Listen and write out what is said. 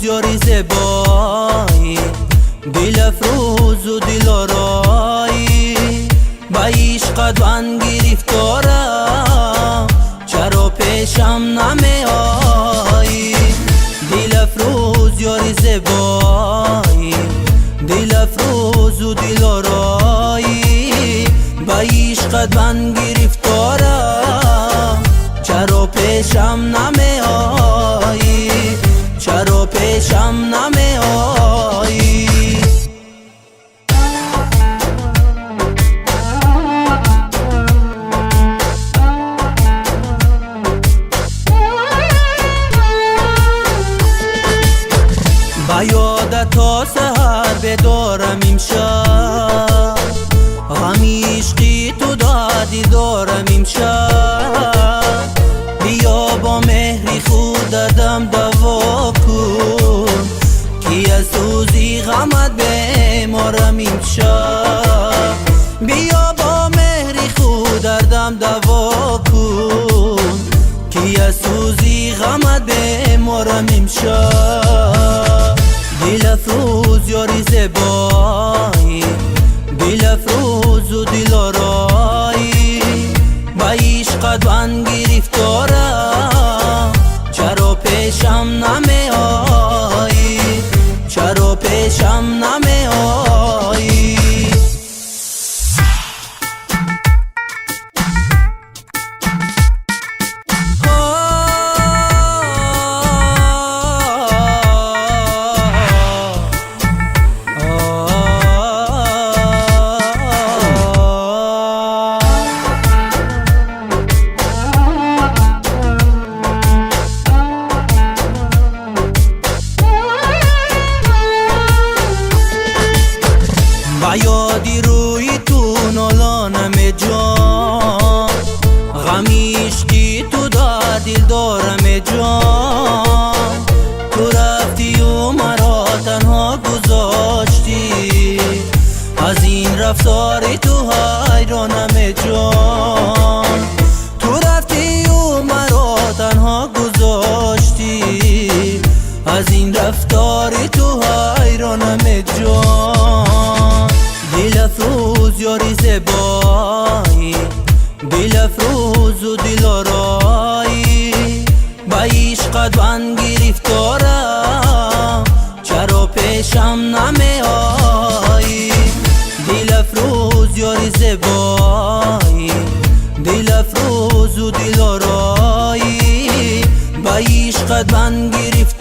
افروز یاری زبایی، دل افروز و دل آرایی، با عشقت من گرفتارم، چرا پیشم نمی آیی؟ دل افروز یاری زبایی، دل افروز و دل آرایی، با عشقت من گرفتارم، چرا پیشم نمی آیی؟ چرا پیشم نمی آیی؟ با یادت تا سحر بدارم امشب، غم عشقی تو دادی دارم امشب، بیا با مهری خود دم دوا کن، که از سوزی غمت بیمارم امشب، بیا با مهری خود دم دوا کن، که از سوزی غمت بیمارم امشب. دل افروز یاری زبایی، دل افروز و دل آرایی، با عشقت من گرفتارم، چرا پیشم نمی آیی؟ چرا پیشم نمی آیی؟ با یادی روی تو نالانم جان، غم عشقی تو دل دارم جان، تو رفتی و مرا تنها گذاشتی، از این رفتار تو حیرانم جان، تو رفتی و مرا تنها گذاشتی، از این رفتار تو حیرانم جان. دل افروز یاری زبایی، دل افروز و دل آرایی، با عشقت من گرفتارم، چرا پیشم نمی آیی؟ دل افروز یاری زبایی، دل افروز و دل آرایی، با عشقت من گرفتارم،